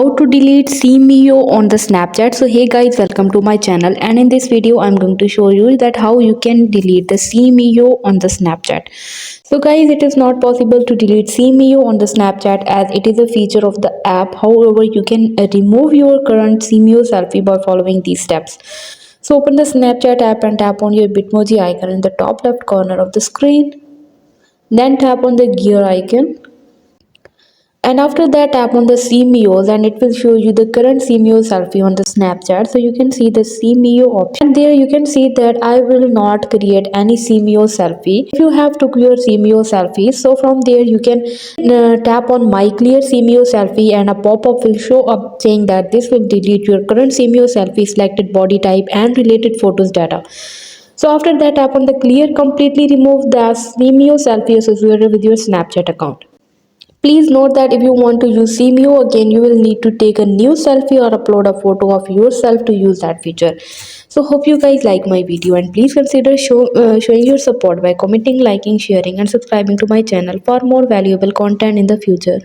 how to delete Cemeo on the Snapchat. So hey guys, welcome to my channel, and in this video I'm going to show you that how you can delete the Cemeo on the Snapchat. So guys, it is not possible to delete Cemeo on the Snapchat as it is a feature of the app. However, you can remove your current Cemeo selfie by following these steps. So open the Snapchat app and tap on your Bitmoji icon in the top left corner of the screen. Then tap on the gear icon, and after that tap on the Cemeos and it will show you the current Cemeo selfie on the Snapchat. So you can see the Cemeo option, and there you can see that I will not create any Cemeo selfie. If you have took your Cemeo selfie, so from there you can tap on my clear Cemeo selfie, and a pop-up will show up saying that this will delete your current Cemeo selfie, selected body type and related photos data. So after that tap on the clear, completely remove the Cemeo selfie associated with your Snapchat account. Please note that if you want to use Cemeo again, you will need to take a new selfie or upload a photo of yourself to use that feature. So hope you guys like my video, and please consider showing your support by commenting, liking, sharing and subscribing to my channel for more valuable content in the future.